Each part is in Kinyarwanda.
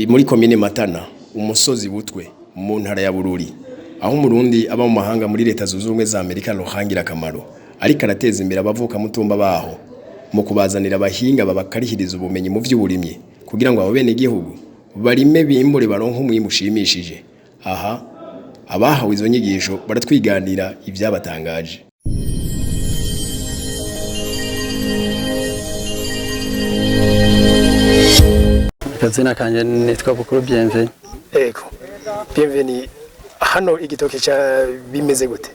ndi muri komine Matana umusozi butwe mu ntara ya Bururi aho umurundi aba mu mahanga muri leta zunze ubumwe za Amerika rohangira akamaro ariko arateza imbere abavuka mutumba baho mu kubazanira abahinga babakarihiriza ubumenyi mu vy'uburimyi kugira ngo abo bene igihugu barime bimbure baronka umwimushimishije. Aha abahawe izo nyigisho baratwiganira ibyabatangaje. Kazina kanje nitwa Bukuru Bienvenue. Ego. Bienvenue hano igitoki cha bimeze gute?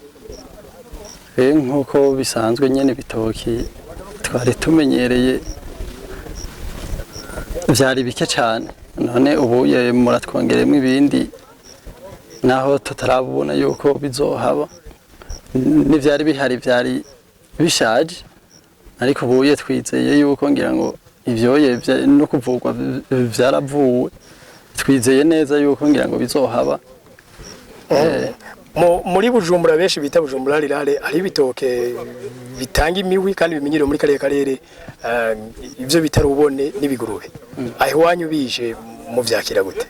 Nkuko bisanzwe nyene bitoki twari tumenyereye vyari bike cyane. None ubu muratwongeremo ibindi naho tutarabona yuko bizohaba. N'ivyari bihari vyari bishaje ariko ubu twizeye yuko ngira ngo ivyoye no kuvugwa vyaravuwe twizeye neza yuko ngira ngo bizohaba. Muri Bujumbura benshi bita Bujumbura rirare ari bitoke bitanga imihwi kandi bimenyere muri kare karere ivyo bitarubone n'ibigurube. Aho wanyu bije mu vyakira gute?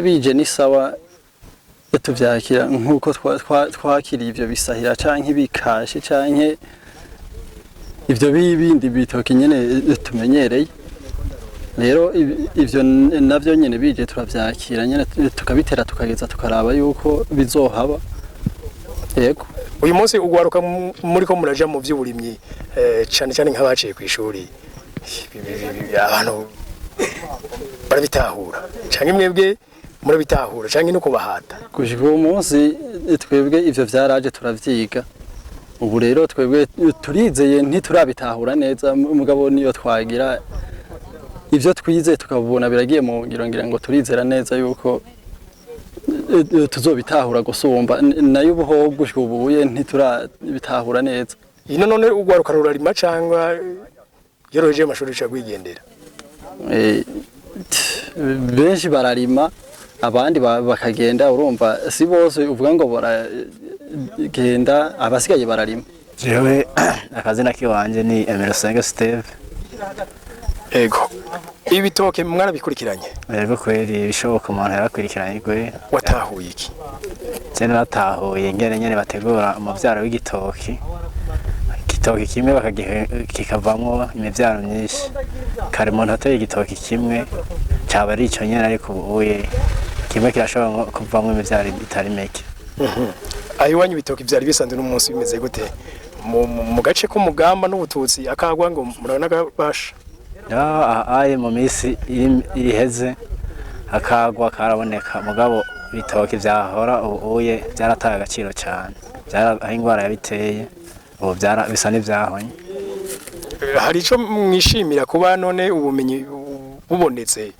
Bije ni sawa tuvyakira nkuko twakiriye ivyo bisahira canke bikashi canke ivyo bibindi bitoke nyene tumenyereye. Rero ivyo navyo nyene bije turavyakira nyene tukabitera tukageza tukaraba yuko bizohaba. Yego. Uyu munsi ugwaruka muri ko muraja mu vy'uburimyi cyane cyane nk'abaciye ku ishuri abantu barabitahura canke mwebwe murabitahura canke nuko bahata. Gushika uyu munsi twebwe ivyo vyaraje turavyiga. Ubu rero twebwe turizeye ntiturabitahura neza mugabo niyo twagira ivyo twize tukabona biragiye mu ngira ngo turizera neza yuko tuzobitahura gusumba nayo ubuho gushika ubuye ntiturabitahura neza. Ino none ugwaruka rurarima cangwa yoroje amashuri cagwigendera? Benshi bararima abandi bakagenda urumva si bose uvuga ngo baragenda abasigaye bararima. Jewe akazina kiwanje ni Emerson Steve. Ego. Ibitoke mwarabikurikiranye? Yego kweri bishoboka umuntu yarakurikiranye gwe. Watahuye iki? Cyane natahuye nyene bategura umuvyaro w'igitoki. Igitoki kimwe kikavamwo imivyaro myinshi. Kare umuntu ateye igitoki kimwe cyaba ari ico nyene ariko ubuye kimwe kirashobora kuvamwo imivyaro itari meke. Ayo wanyu bitoki vyari bisanzwe n'umunsi bimeze gute? Mu gace ko mugamba n'ubututsi akagwa ngo murabona gabasha. Aye mu misi iheze akagwa karaboneka mugabo bitoki vyahora ubuye byarataye agaciro cyane. Aho ingwara yabiteye ubu bisa n'ivyahonye. Hari ico mwishimira kuba none ubumenyi bubonetse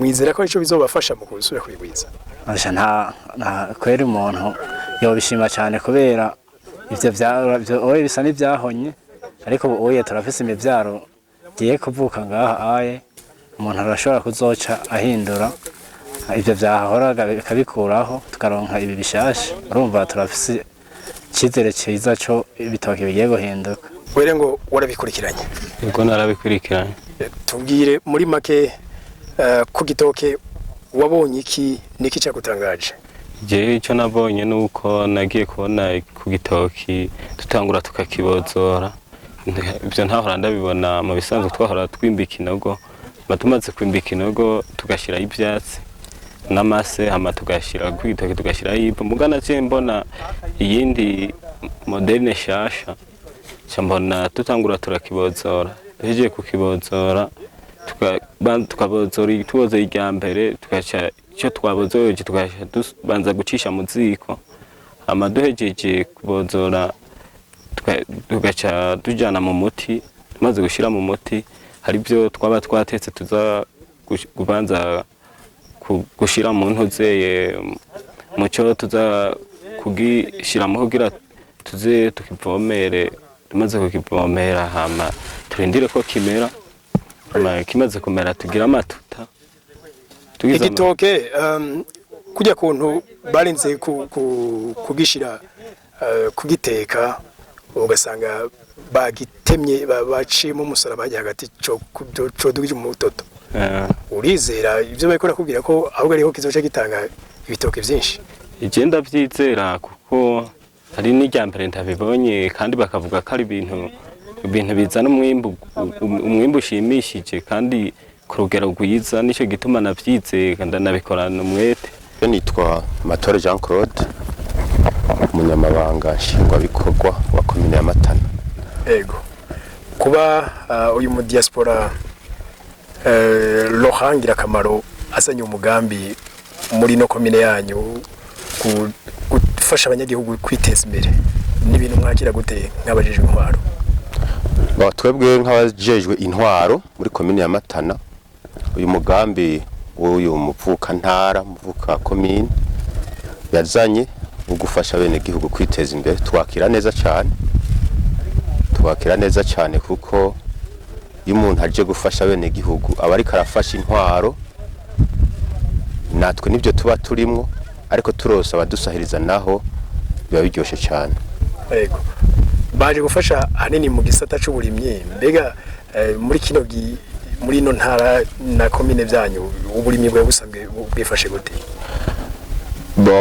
mwizera ko ico bizobafasha mu kusubira kwigwiza? Asha nta kweri umuntu yobishima cyane kubera ivyo vyaro bisa n'ivyahonye ariko ubuye turafise imivyaro giye kuvuka ngaha aye umuntu arashobora kuzoca ahindura ivyo vyahoraga bikabikuraho tukaronka ibi bishasha. Urumva turafise cyizere cyiza cyo ibitoki bigiye guhinduka. Were ngo warabikurikiranye? Yego narabikurikiranye. Tubwire muri make ku gitoke wabonye iki niki cyagutangaje? Je icyo nabonye nuko nagiye kubona ku gitoki tutangura tukakibozora. Ibyo ntahora ndabibona mu bisanzwe twahora twimbika inogo batumaze kwimbika inogo tugashira ivyatsi n'amase hama tugashira ku gitoki tugashira ipo mugana cye mbona iyindi moderne shasha cyambona tutangura turakibozora duheje kukibozora tukabozora ituboze irya mbere tugaca icyo twabozoje tugasha banza gucisha mu ziko hama duhejeje kubozora tugaca tujana mu muti tumaze gushira mu muti hari byo twaba twatetse tuza kubanza gushira mu ntuzeye mu cyo tuza kugishira mu kugira tuze tukivomere tumaze kukivomera hama turindire ko kimera hama kimaze kumera tugira amatuta igitoke kujya kuntu barinze kugishira kugiteka ugasanga bagitemye baciyemo umusaraba hagati cyo dugije mu butoto urizera ivyo bariko nakubwira ko ahubwo ariho kizoca gitanga ibitoke vyinshi? Je ndavyizera kuko hari n'irya mbere ntabibonye kandi bakavuga ko ari ibintu bizana umwimbu ushimishije kandi ku rugero rwiza, nicyo gituma navyizeye ndanabikorana umwete. Nitwa Matore Jean Claude, umunyamabanga nshingwabikorwa wa komine ya Matana. Ego, kuba uyu mu diaspora Laurent Ngirakamaro asanye umugambi muri no komine yanyu gufasha abanyagihugu kwiteza imbere, n'ibintu mwakira gute nk'abajejwe intwaro? Twebwe nk'abajejwe intwaro muri komine ya Matana, uyu mugambi w'uyu muvuka komine yazanye ugufasha bene gihugu kwiteza imbere twakira neza cyane kuko iyo umuntu aje gufasha bene gihugu aba ariko arafasha intwaro, natwe nibyo tuba turimwo, ariko turose abadusahiriza naho biba biryoshe cyane. Yego, baje gufasha hanini mu gisata c'uburimyi. Mbega muri ino ntara na komine byanyu uburimyi bwa busanzwe bwifashe gute?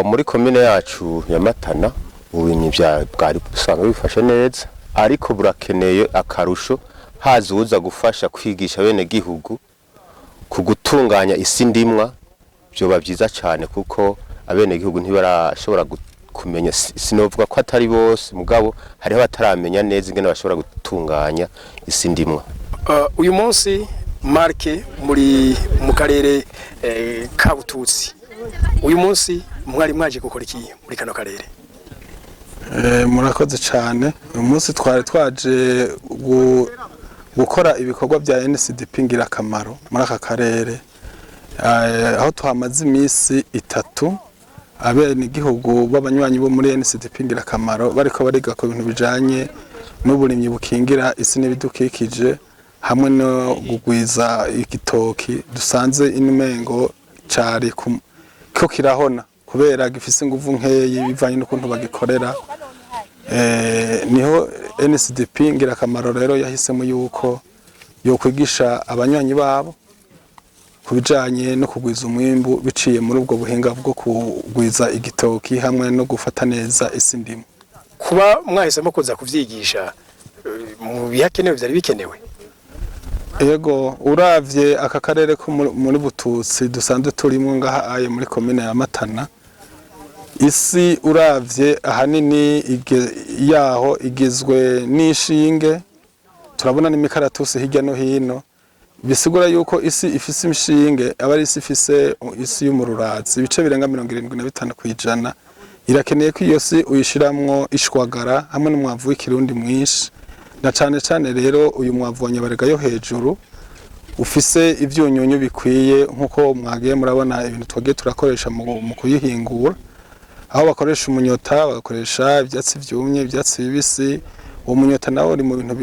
Muri komine yacu ya Matana uburimyi bwari busanzwe bifashe neza, ariko burakeneye akarusho, haza uza gufasha kwigisha bene gihugu ku gutunganya isi ndimwa, byoba byiza cyane kuko abene gihugu ntibarashobora kumenya, sinovuga ko atari bose mugabo hariho bataramenya neza ingene bashobora gutunganya isi ndimwa. Uyu munsi Marke mu karere ka Bututsi, uyu munsi mwari mwaje gukora iki muri kano karere? Murakoze cyane. Uyu munsi twari twaje gukora ibikorwa bya NCDP Ngirakamaro muri aka karere, aho tuhamaze iminsi 3 abene igihugu b'abanywanyi bo muri NCDP Ngirakamaro bariko bariga ku bintu bijanye n'uburimyi bukingira isi n'ibidukikije hamwe no gugwiza igitoki dusanze inimengo cari ko kirahona kubera gifise inguvu nkeyi bivanye n'ukuntu bagikorera. Niho NCDP Ngirakamaro rero yahisemo yuko yo kwigisha abanywanyi babo kubijanye no kugwiza umwimbu biciye muri ubwo buhinga bwo kugwiza igitoki hamwe no gufata neza isi ndimo. Kuba mwahisemo kuza kuvyigisha mu bihakenewe byari bikenewe? Yego, uravye aka karere ko muri Bututsi dusanzwe turimo ngaha aye muri komine ya Matana, isi uravye ahanini yaho igizwe n'ishinge, turabona n'imikaratusi hirya no hino, bisigura yuko isi ifise imishinge aba ari isi ifise isi y'umururazi, ibice birenga 75% irakeneye ko iyo si uyishiramwo ishwagara hamwe n'umwavu w'ikirundi mwinshi, na cane rero uyu mwavu wa Nyabarega yo hejuru ufise ivyunyunyu bikwiye nkuko mwagiye murabona ibintu twagiye turakoresha mu kuyihingura, aho bakoresha umunyota, bagakoresha ivyatsi vyumye, ivyatsi bibisi. Uwo munyota nawo uri mu bintu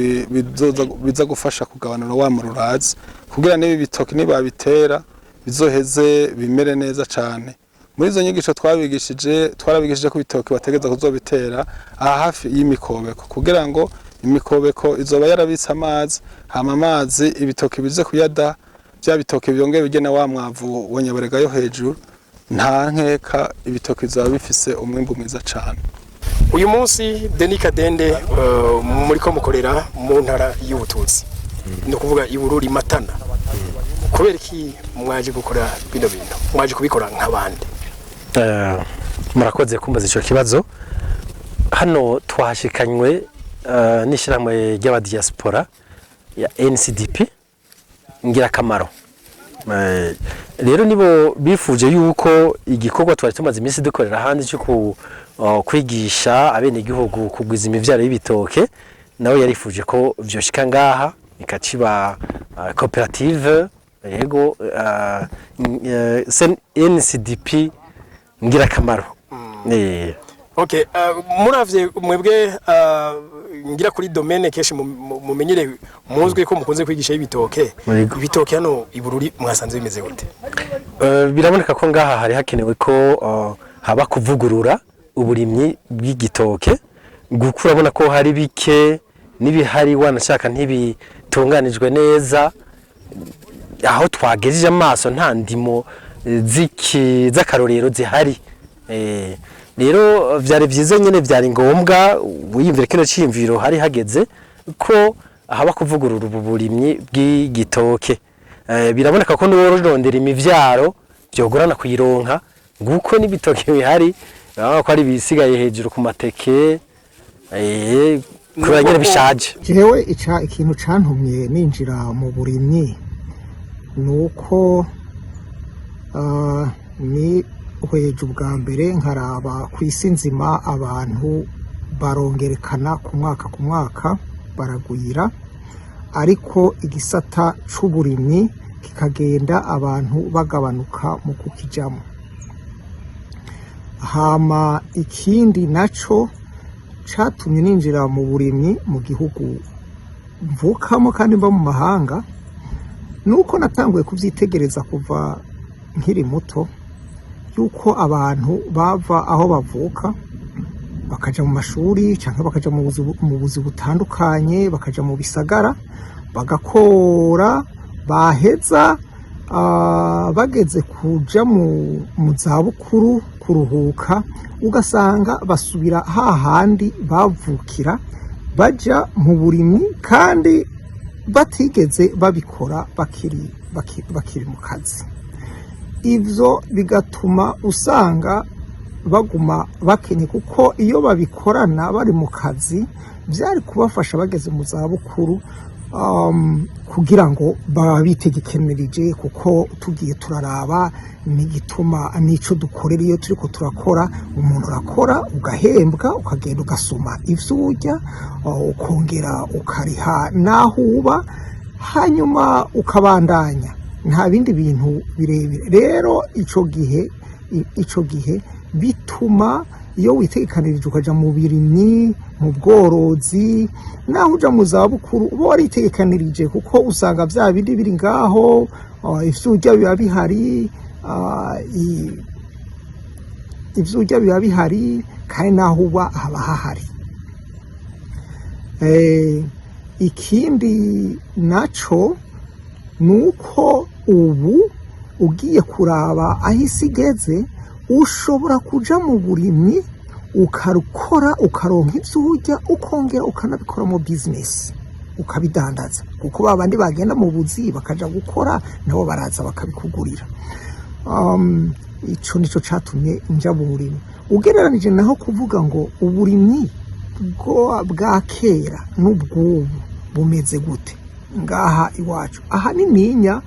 biza gufasha kugabanura wa mururazi kugira nibi bitoki nibabitera bizoheze bimere neza cane. Muri izo nyigisho twarabigishije ko bitoki bategeza kuzobitera aha hafi y'imikobeko kugira ngo imikobeko izoba yarabitse amazi, hama amazi ibitoki bize kuyada, bya bitoki byongeye bigena wa mwavu wa Nyabarega yo hejuru, nta nkeka ibitoki bizaba bifise umwimbu mwiza cane. Uyu munsi Denis Kadende muri ko mukorera mu ntara y'Ubututsi, no kuvuga Ibururi Matana, kubera iki mwaje gukora bino bintu, mwaje kubikora nk'abandi? Murakoze kumbaza ico kibazo. Hano twashikanywe n'ishyirahamwe ry'abadiaspora ya NCDP Ngirakamaro. Rero nibo bifuje yuko igikorwa twari tumaze iminsi dukorera handi cyo kwigisha abene igihugu kugwiza imivyaro y'ibitoke, nawe yarifuje ko vyoshika ngaha ikaciba cooperative. Yego, NCDP Ngirakamaro. Okay, muravye mwebwe ngira kuri domaine keshi mumenyere muzwe ko mukunze kwigisha y'ibitoke. Ibitoke hano Ibururi mwasanze bimeze gute? Biraboneka ko ngaha hari hakenewe ko haba kuvugurura uburimyi bw'igitoke, gukura bona ko hari bike nibihari wanashaka ntibitunganijwe neza. aho twagejeje amaso nta ndimo z'akarorero zihari. Rero vyari vyiza nyene vyari ngombwa wiyumvire kino ciyumviro hari hageze ko ahaba kuvugurura ubu burimyi bw'igitoke. Biraboneka ko n'uworondera imivyaro byogorana kuyironka nguko n'ibitoke bihari ko ari bisigaye hejuru ku mateke kubera nyene bishaje. Jewe ikintu cantumye ninjira mu burimyi nuko ni hweje ubwa mbere nkaraba ku isi nzima abantu barongerekana ku mwaka baragwira, ariko igisata c'uburimyi kikagenda abantu bagabanuka mu kukijamo. Hama ikindi naco catumye ninjira mu burimyi mu gihugu mvukamo kandi mba mu mahanga nuko natanguye kuvyitegereza kuva nkiri muto yuko abantu bava aho bavuka bakaja mu mashuri canke bakaja mu buzi butandukanye, bakaja mu bisagara bagakora, baheza bageze kuja mu zabukuru kuruhuka, ugasanga basubira hahandi bavukira baja mu burimyi kandi batigeze babikora bakiri mu kazi. Ivyo bigatuma usanga baguma bakenye, kuko iyo babikorana bari mu kazi byari kubafasha bageze mu zabukuru kugira ngo baba bitegekenerije, kuko tugiye turaraba n'igituma n'ico dukorera iyo turiko turakora. Umuntu urakora ugahembwa ukagenda ugasoma ivyo urya ukongera ukariha naho uba, hanyuma ukabandanya nta bindi bintu birebire. Rero ico gihe bituma iyo witegekanirije ukaja mu birimyi, mu bworozi, naho uja mu zabukuru uba waritegekanirije, kuko usanga vya bindi biri ngaho, ivyo urya biba bihari, kandi naho uba haba hahari. Ikindi naco nuko ubu ugiye kuraba aho isi igeze, ushobora kuja mu burimyi ukarukora ukaronka ivyo urya, ukongera ukanabikoramo business ukabidandaza, kuko babandi bagenda mu buzi bakaja gukora nabo baraza bakabikugurira. Ico nico catumye nja mu burimyi. Ugereranije naho kuvuga ngo uburimyi bwa kera n'ubwubu bumeze gute ngaha iwacu, ahanininya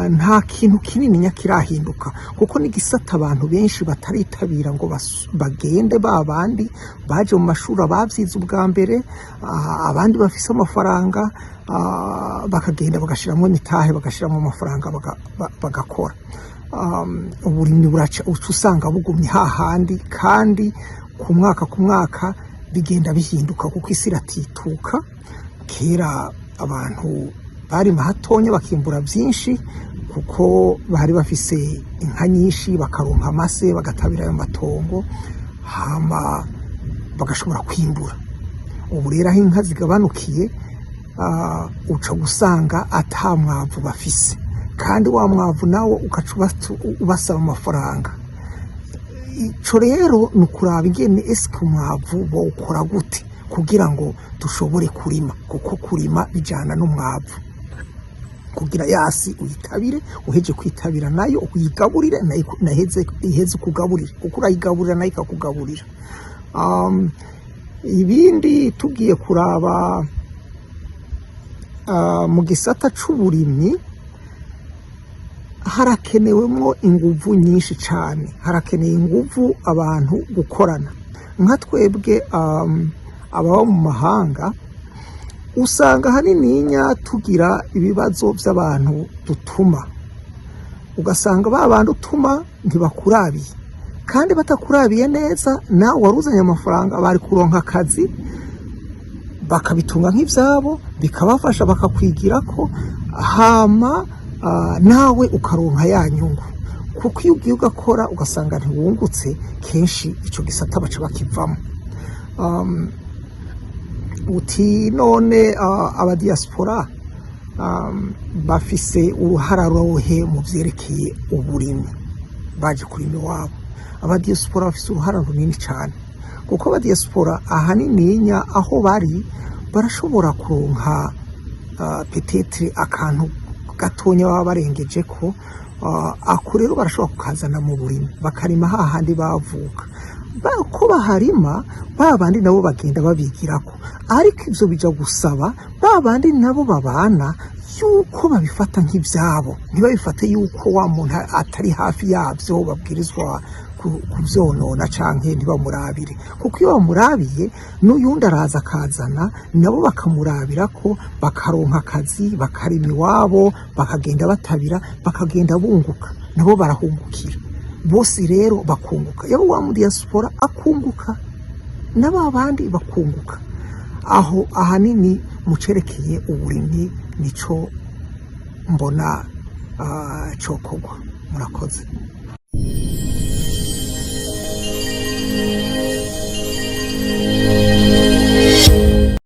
nta kintu kinini kirahinduka, kuko n'igisata abantu benshi bataritabira ngo bagende, babandi baje mu mashuri abavyize ubwa mbere, abandi bafise amafaranga bakagenda bagashiramo imitahe, bagashiramo amafaranga bagakora. Uburimyi usanga bugumye hahandi, kandi ku mwaka bigenda bihinduka, kuko isi iratituka. Kera abantu bari mahatonya bakimbura byinshi, kuko bari bafise inka nyinshi, bakaronka amase bagatabira ayo matongo, hama bagashobora kwimbura. Ubu rero aho inka zigabanukiye uca gusanga ata mwavu bafise, kandi wa mwavu nawo ugaca ubasaba amafaranga. Ico rero ni ukuraba ingene eske umwavu bawukora gute kugira ngo dushobore kurima, kuko kurima bijana n'umwavu. Kugira yasi uyitabire, uheje kwitabira nayo uyigaburire, iheze kugaburira, kuko urayigaburira nayo ikakugaburira. Ibindi tugiye kuraba mu gisata c'uburimyi harakenewemwo inguvu nyinshi cane, harakeneye inguvu abantu gukorana. Nka twebwe ababa mu mahanga usanga hanininya tugira ibibazo by'abantu dutuma, ugasanga babandi utuma ntibakurabiye, kandi batakurabiye neza nawe waruzanye amafaranga bari kuronka akazi bakabitunga nk'ivyabo, bikabafasha bakakwigirako, hama nawe ukaronka ya nyungu. Kuko iyo ugiye ugakora ugasanga ntiwungutse, kenshi ico gisata baca bakivamo. Uti none abadiaspora bafise uruhara ruhe mu vyerekeye uburimyi baje kurima iwabo. Abadiaspora bafise uruhara runini cyane kuko abadiaspora ahanininya aho bari barashobora kuronka petetre akantu gatonya baba barengeje ko ako rero barashobora kukazana mu burimi bakarima hahandi bavuka ko baharima babandi nabo bagenda babigirako, ariko ivyo bija gusaba babandi nabo babana yuko babifata nk'ivyabo, ntibabifate yuko wa muntu atari hafi yavyo babwirizwa kuvyonona canke ntibamurabire, kuko iyo bamurabiye n'uyundi araza akazana nabo bakamurabira ko bakaronka akazi bakarima iwabo bakagenda batabira bakagenda bunguka nabo barahungukira bose rero bakunguka, yaba wa mu diaspora akunguka nabo abandi bakunguka. Aho ahanini mucerekeye uburimyi nico mbona cokogwa. Murakoze.